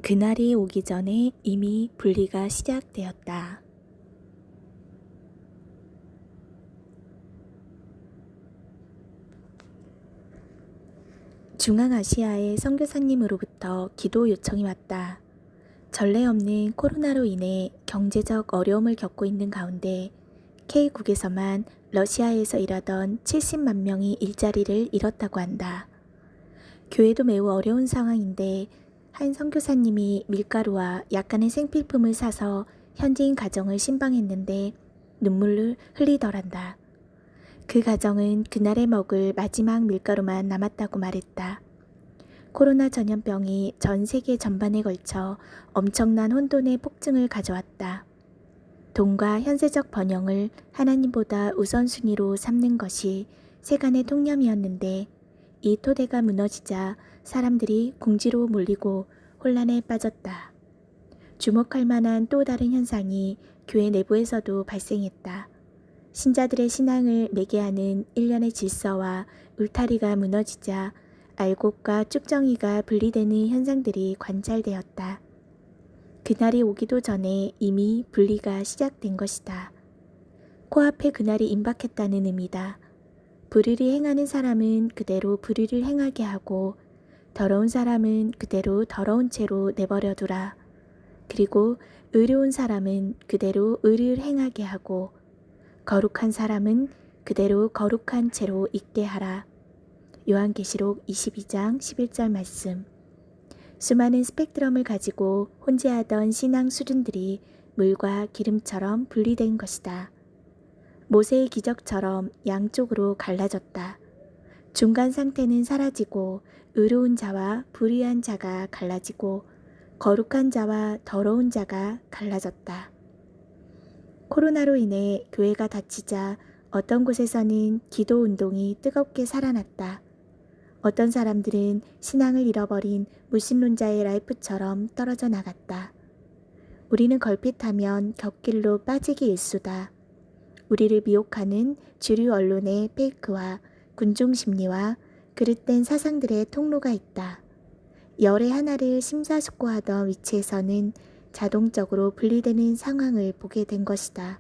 그날이 오기 전에 이미 분리가 시작되었다. 중앙아시아의 선교사님으로부터 기도 요청이 왔다. 전례 없는 코로나로 인해 경제적 어려움을 겪고 있는 가운데 K국에서만 러시아에서 일하던 70만 명이 일자리를 잃었다고 한다. 교회도 매우 어려운 상황인데 한 선교사님이 밀가루와 약간의 생필품을 사서 현지인 가정을 신방했는데 눈물을 흘리더란다. 그 가정은 그날에 먹을 마지막 밀가루만 남았다고 말했다. 코로나 전염병이 전 세계 전반에 걸쳐 엄청난 혼돈의 폭증을 가져왔다. 돈과 현세적 번영을 하나님보다 우선순위로 삼는 것이 세간의 통념이었는데 이 토대가 무너지자 사람들이 궁지로 몰리고 혼란에 빠졌다. 주목할 만한 또 다른 현상이 교회 내부에서도 발생했다. 신자들의 신앙을 매개하는 일련의 질서와 울타리가 무너지자 알곡과 쭉정이가 분리되는 현상들이 관찰되었다. 그날이 오기도 전에 이미 분리가 시작된 것이다. 코앞에 그날이 임박했다는 의미다. 불의를 행하는 사람은 그대로 불의를 행하게 하고 더러운 사람은 그대로 더러운 채로 내버려 두라. 그리고 의로운 사람은 그대로 의를 행하게 하고 거룩한 사람은 그대로 거룩한 채로 있게 하라. 요한계시록 22장 11절 말씀. 수많은 스펙트럼을 가지고 혼재하던 신앙 수준들이 물과 기름처럼 분리된 것이다. 모세의 기적처럼 양쪽으로 갈라졌다. 중간 상태는 사라지고 의로운 자와 불의한 자가 갈라지고 거룩한 자와 더러운 자가 갈라졌다. 코로나로 인해 교회가 닫히자 어떤 곳에서는 기도 운동이 뜨겁게 살아났다. 어떤 사람들은 신앙을 잃어버린 무신론자의 라이프처럼 떨어져 나갔다. 우리는 걸핏하면 곁길로 빠지기 일쑤다. 우리를 미혹하는 주류 언론의 페이크와 군중 심리와 그릇된 사상들의 통로가 있다. 열의 하나를 심사숙고하던 위치에서는 자동적으로 분리되는 상황을 보게 된 것이다.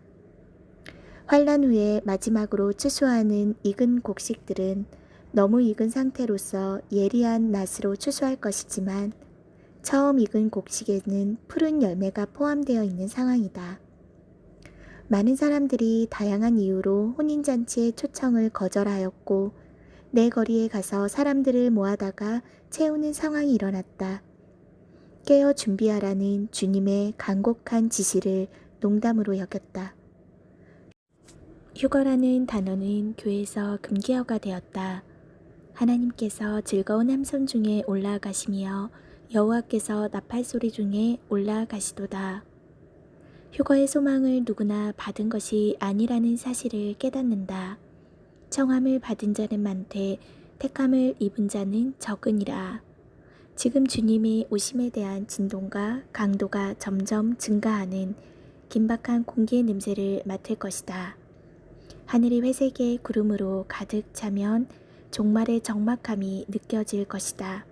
환란 후에 마지막으로 추수하는 익은 곡식들은 너무 익은 상태로서 예리한 낫으로 추수할 것이지만 처음 익은 곡식에는 푸른 열매가 포함되어 있는 상황이다. 많은 사람들이 다양한 이유로 혼인잔치의 초청을 거절하였고 내 거리에 가서 사람들을 모아다가 채우는 상황이 일어났다. 깨어 준비하라는 주님의 간곡한 지시를 농담으로 여겼다. 휴거라는 단어는 교회에서 금기어가 되었다. 하나님께서 즐거운 함성 중에 올라가시며 여호와께서 나팔소리 중에 올라가시도다. 휴거의 소망을 누구나 받은 것이 아니라는 사실을 깨닫는다. 청함을 받은 자는 많되 택함을 입은 자는 적으니라. 지금 주님의 오심에 대한 진동과 강도가 점점 증가하는 긴박한 공기의 냄새를 맡을 것이다. 하늘이 회색의 구름으로 가득 차면 종말의 적막함이 느껴질 것이다.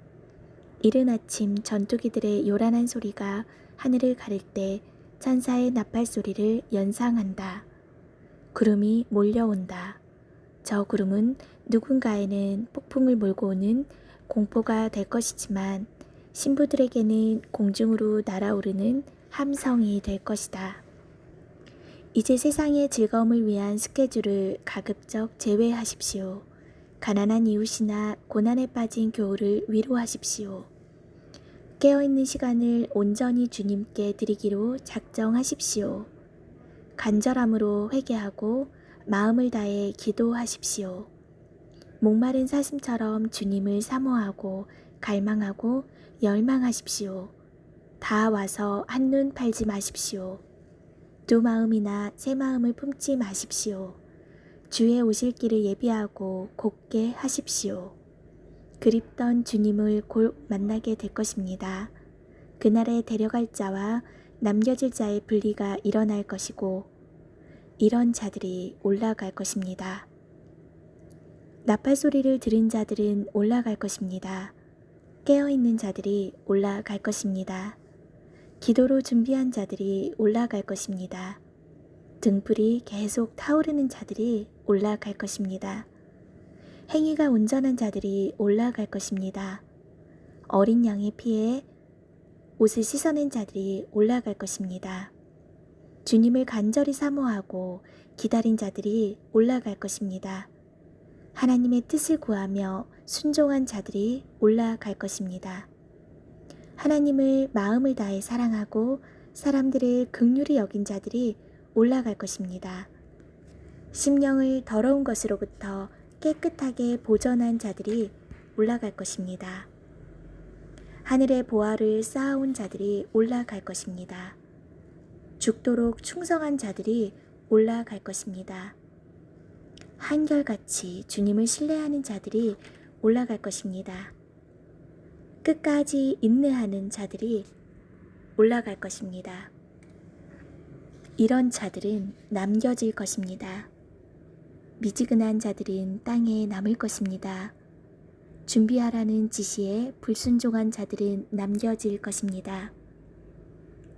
이른 아침 전투기들의 요란한 소리가 하늘을 가를 때 천사의 나팔 소리를 연상한다. 구름이 몰려온다. 저 구름은 누군가에는 폭풍을 몰고 오는 공포가 될 것이지만 신부들에게는 공중으로 날아오르는 함성이 될 것이다. 이제 세상의 즐거움을 위한 스케줄을 가급적 제외하십시오. 가난한 이웃이나 고난에 빠진 교우를 위로하십시오. 깨어있는 시간을 온전히 주님께 드리기로 작정하십시오. 간절함으로 회개하고 마음을 다해 기도하십시오. 목마른 사슴처럼 주님을 사모하고 갈망하고 열망하십시오. 다 와서 한눈 팔지 마십시오. 두 마음이나 세 마음을 품지 마십시오. 주의 오실 길을 예비하고 곧게 하십시오. 그립던 주님을 곧 만나게 될 것입니다. 그날에 데려갈 자와 남겨질 자의 분리가 일어날 것이고 이런 자들이 올라갈 것입니다. 나팔 소리를 들은 자들은 올라갈 것입니다. 깨어있는 자들이 올라갈 것입니다. 기도로 준비한 자들이 올라갈 것입니다. 등불이 계속 타오르는 자들이 올라갈 것입니다. 행위가 온전한 자들이 올라갈 것입니다. 어린 양의 피에 옷을 씻어낸 자들이 올라갈 것입니다. 주님을 간절히 사모하고 기다린 자들이 올라갈 것입니다. 하나님의 뜻을 구하며 순종한 자들이 올라갈 것입니다. 하나님을 마음을 다해 사랑하고 사람들을 긍휼히 여긴 자들이 올라갈 것입니다. 심령을 더러운 것으로부터 깨끗하게 보전한 자들이 올라갈 것입니다. 하늘의 보화를 쌓아온 자들이 올라갈 것입니다. 죽도록 충성한 자들이 올라갈 것입니다. 한결같이 주님을 신뢰하는 자들이 올라갈 것입니다. 끝까지 인내하는 자들이 올라갈 것입니다. 이런 자들은 남겨질 것입니다. 미지근한 자들은 땅에 남을 것입니다. 준비하라는 지시에 불순종한 자들은 남겨질 것입니다.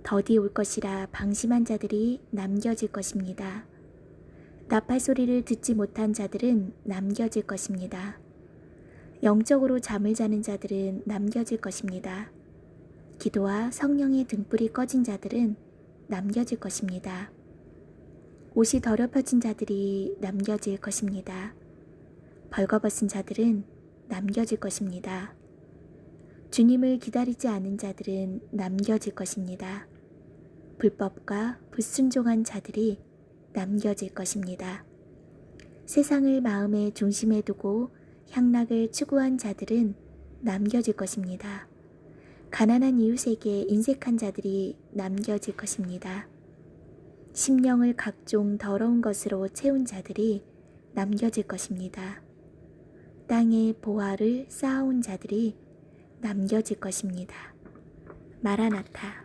더디 올 것이라 방심한 자들이 남겨질 것입니다. 나팔 소리를 듣지 못한 자들은 남겨질 것입니다. 영적으로 잠을 자는 자들은 남겨질 것입니다. 기도와 성령의 등불이 꺼진 자들은 남겨질 것입니다. 옷이 더럽혀진 자들이 남겨질 것입니다. 벌거벗은 자들은 남겨질 것입니다. 주님을 기다리지 않은 자들은 남겨질 것입니다. 불법과 불순종한 자들이 남겨질 것입니다. 세상을 마음의 중심에 두고 향락을 추구한 자들은 남겨질 것입니다. 가난한 이웃에게 인색한 자들이 남겨질 것입니다. 심령을 각종 더러운 것으로 채운 자들이 남겨질 것입니다. 땅에 보화를 쌓아온 자들이 남겨질 것입니다. 마라나타.